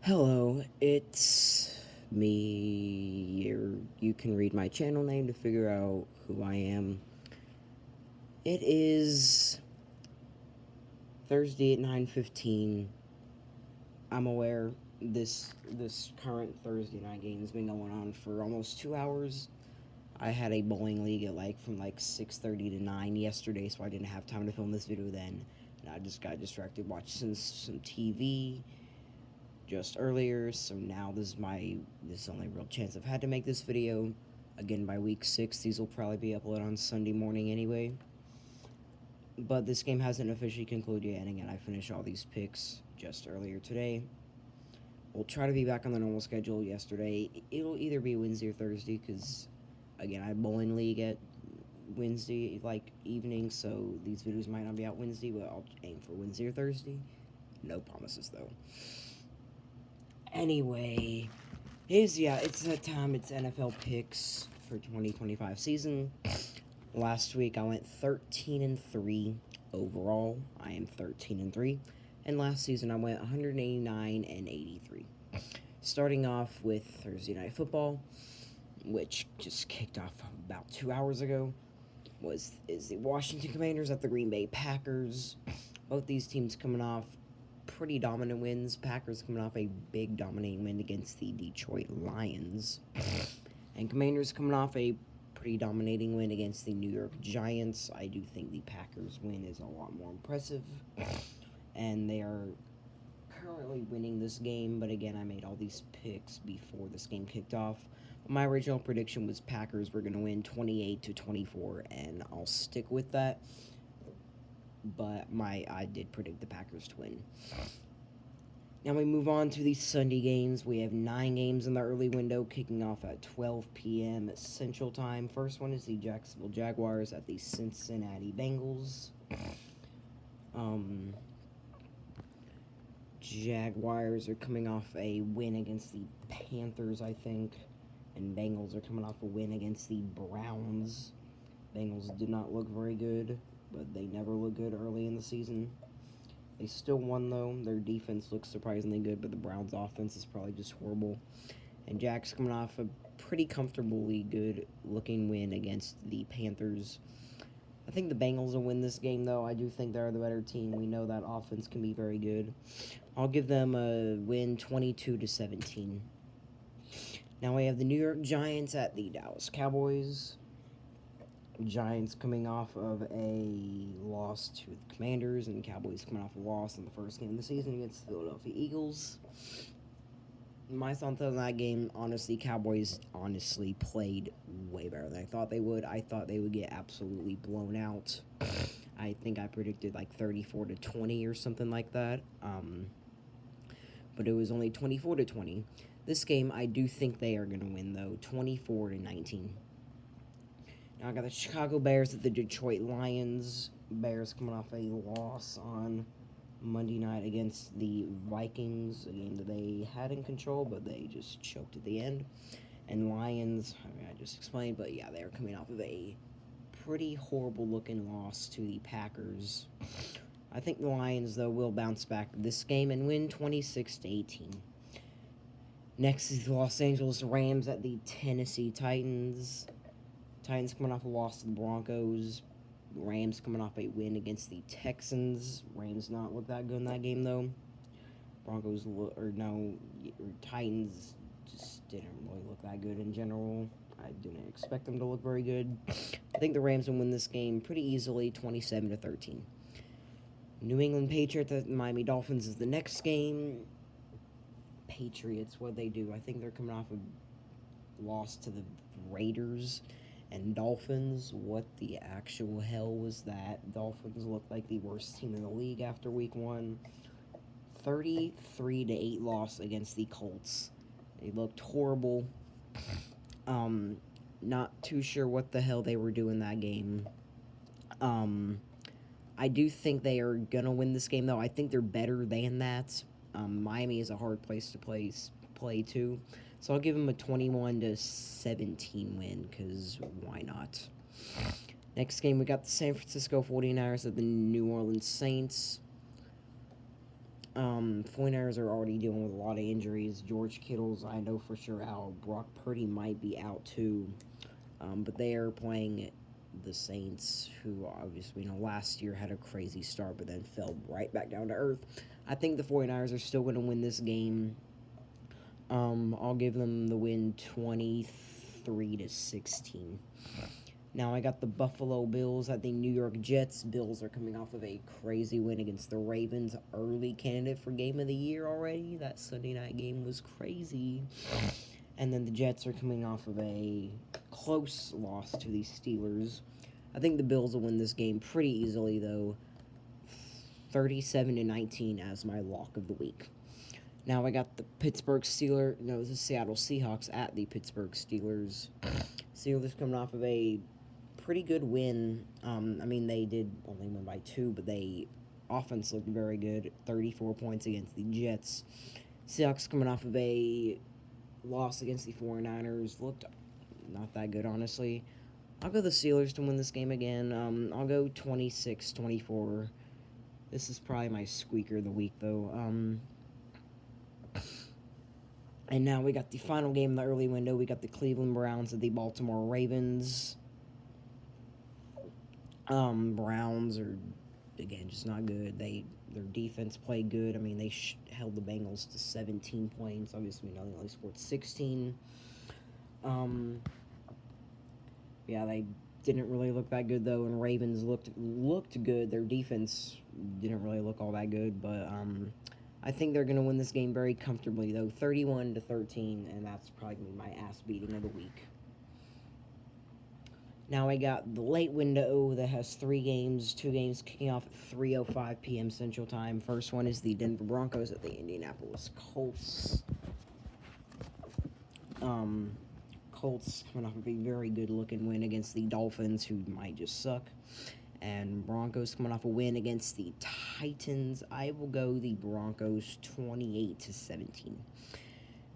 Hello, it's me. You can read my channel name to figure out who I am. It is Thursday at 9:15. I'm aware this current Thursday night game has been going on for almost 2 hours. I had a bowling league at from 6:30 to 9 yesterday, so I didn't have time to film this video then. And I just got distracted watching some TV just earlier, so now this is the only real chance I've had to make this video. Again, by week 6, these will probably be uploaded on Sunday morning anyway. But this game hasn't officially concluded yet, and again, I finished all these picks just earlier today. We'll try to be back on the normal schedule yesterday. It'll either be Wednesday or Thursday, because, again, I have bowling league at Wednesday, evening, so these videos might not be out Wednesday, but I'll aim for Wednesday or Thursday. No promises, though. Anyway, it's that time. It's NFL picks for 2025 season. Last week I went 13-3 overall. I am 13-3, and last season I went 189-83. Starting off with Thursday Night Football, which just kicked off about 2 hours ago, is the Washington Commanders at the Green Bay Packers. Both these teams coming off pretty dominant wins. Packers coming off a big dominating win against the Detroit Lions, and Commanders coming off a pretty dominating win against the New York Giants. I do think the Packers win is a lot more impressive, and they are currently winning this game. But again, I made all these picks before this game kicked off. My original prediction was Packers were going to win 28-24, and I'll stick with that. But I did predict the Packers to win. Now we move on to the Sunday games. We have 9 games in the early window, kicking off at 12 p.m. Central Time. First one is the Jacksonville Jaguars at the Cincinnati Bengals. Jaguars are coming off a win against the Panthers, I think, and Bengals are coming off a win against the Browns. Bengals did not look very good, but they never look good early in the season. They still won, though. Their defense looks surprisingly good, but the Browns' offense is probably just horrible. And Jack's coming off a pretty comfortably good-looking win against the Panthers. I think the Bengals will win this game, though. I do think they're the better team. We know that offense can be very good. I'll give them a win 22-17. Now we have the New York Giants at the Dallas Cowboys. Giants coming off of a loss to the Commanders, and Cowboys coming off a loss in the first game of the season against the Philadelphia Eagles. My thoughts on that game, honestly, Cowboys honestly played way better than I thought they would. I thought they would get absolutely blown out. I think I predicted 34-20 or something like that. But it was only 24-20. This game, I do think they are going to win, though, 24-19. Now I got the Chicago Bears at the Detroit Lions. Bears coming off a loss on Monday night against the Vikings, a game that they had in control, but they just choked at the end. And Lions, I just explained, but yeah, they're coming off of a pretty horrible-looking loss to the Packers. I think the Lions, though, will bounce back this game and win 26-18. Next is the Los Angeles Rams at the Tennessee Titans. Titans coming off a loss to the Broncos. Rams coming off a win against the Texans. Rams not look that good in that game, though. Titans just didn't really look that good in general. I didn't expect them to look very good. I think the Rams will win this game pretty easily, 27-13. New England Patriots at Miami Dolphins is the next game. Patriots, what they do? I think they're coming off a loss to the Raiders. And Dolphins, what the actual hell was that? Dolphins looked like the worst team in the league after week 1. 33-8 loss against the Colts. They looked horrible. Not too sure what the hell they were doing that game. I do think they are gonna win this game, though. I think they're better than that. Miami is a hard place to play too. So I'll give them a 21-17 win, because why not? Next game, we got the San Francisco 49ers at the New Orleans Saints. 49ers are already dealing with a lot of injuries. George Kittle's, I know for sure, out. Brock Purdy might be out too. But they are playing the Saints, who obviously, last year had a crazy start, but then fell right back down to earth. I think the 49ers are still going to win this game. I'll give them the win 23-16. Now I got the Buffalo Bills at the New York Jets. Bills are coming off of a crazy win against the Ravens. Early candidate for Game of the Year already. That Sunday night game was crazy. And then the Jets are coming off of a close loss to the Steelers. I think the Bills will win this game pretty easily, though. 37-19 as my lock of the week. Now I got the the Seattle Seahawks at the Pittsburgh Steelers. Steelers coming off of a pretty good win. They did only win by 2, but they offense looked very good. 34 points against the Jets. Seahawks coming off of a loss against the 49ers. Looked not that good, honestly. I'll go the Steelers to win this game again. I'll go 26-24. This is probably my squeaker of the week, though. And now we got the final game in the early window. We got the Cleveland Browns at the Baltimore Ravens. Browns are, again, just not good. Their defense played good. They held the Bengals to 17 points. Obviously, they only scored 16. They didn't really look that good, though, and Ravens looked good. Their defense didn't really look all that good, but I think they're going to win this game very comfortably, though, 31-13, and that's probably going to be my ass beating of the week. Now I got the late window that has 3 games, 2 games kicking off at 3:05 p.m. Central Time. First one is the Denver Broncos at the Indianapolis Colts. Colts coming off of a very good-looking win against the Dolphins, who might just suck. And Broncos coming off a win against the Titans. I will go the Broncos 28-17.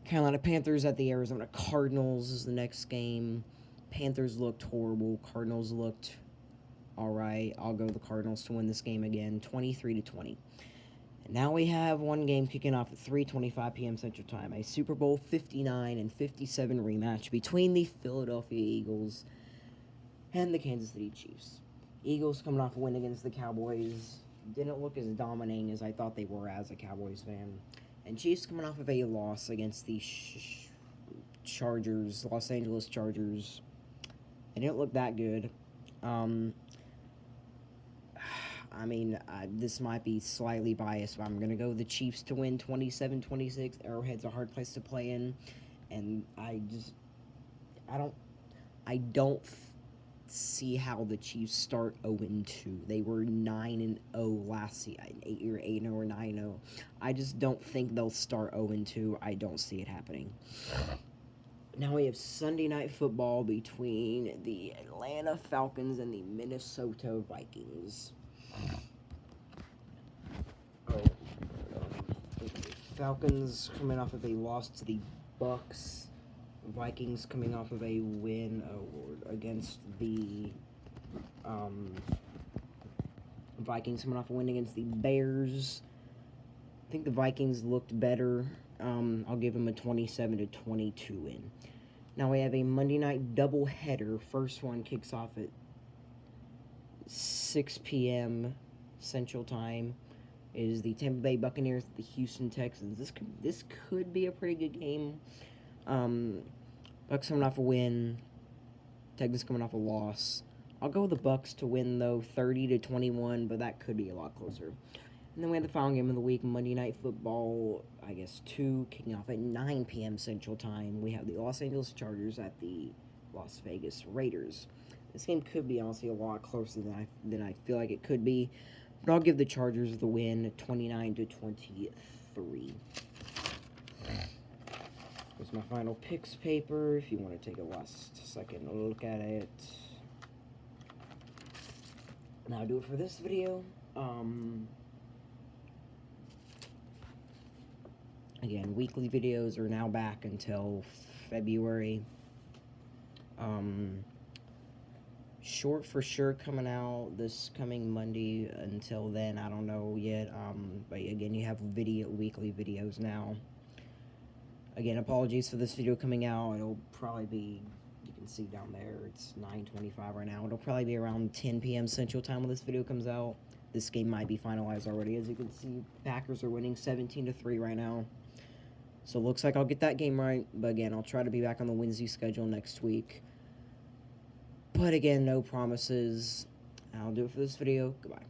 Carolina Panthers at the Arizona Cardinals is the next game. Panthers looked horrible. Cardinals looked all right. I'll go the Cardinals to win this game again, 23-20. And now we have one game kicking off at 3:25 p.m. Central Time, a Super Bowl 59 and 57 rematch between the Philadelphia Eagles and the Kansas City Chiefs. Eagles coming off a win against the Cowboys. Didn't look as dominating as I thought they were as a Cowboys fan. And Chiefs coming off of a loss against the Los Angeles Chargers. They didn't look that good. This might be slightly biased, but I'm going to go the Chiefs to win 27-26. Arrowhead's a hard place to play in, and I don't see how the Chiefs start 0-2. They were 9-0 last season, 8-0 or 9-0. I just don't think they'll start 0-2. I don't see it happening. Now we have Sunday Night Football between the Atlanta Falcons and the Minnesota Vikings. Falcons coming off of a loss to the Bucks. Vikings coming off of a win against the Vikings coming off a win against the Bears. I think the Vikings looked better. I'll give them a 27-22 win. Now we have a Monday night doubleheader. First one kicks off at 6 p.m. Central Time. It is the Tampa Bay Buccaneers at the Houston Texans. This could be a pretty good game. Bucks coming off a win. Texans coming off a loss. I'll go with the Bucks to win, though, 30-21, but that could be a lot closer. And then we have the final game of the week, Monday Night Football, 2, kicking off at 9 p.m. Central Time. We have the Los Angeles Chargers at the Las Vegas Raiders. This game could be, honestly, a lot closer than I feel like it could be. But I'll give the Chargers the win, 29-23. Here's my final picks paper, if you want to take a last second look at it. That'll do it for this video. Again, weekly videos are now back until February. Short for sure coming out this coming Monday. Until then, I don't know yet. But again, you have weekly videos now. Again, apologies for this video coming out. It'll probably be, you can see down there, it's 9:25 right now. It'll probably be around 10 p.m. Central Time when this video comes out. This game might be finalized already. As you can see, Packers are winning 17-3 right now. So it looks like I'll get that game right. But again, I'll try to be back on the Wednesday schedule next week. But again, no promises. I'll do it for this video. Goodbye.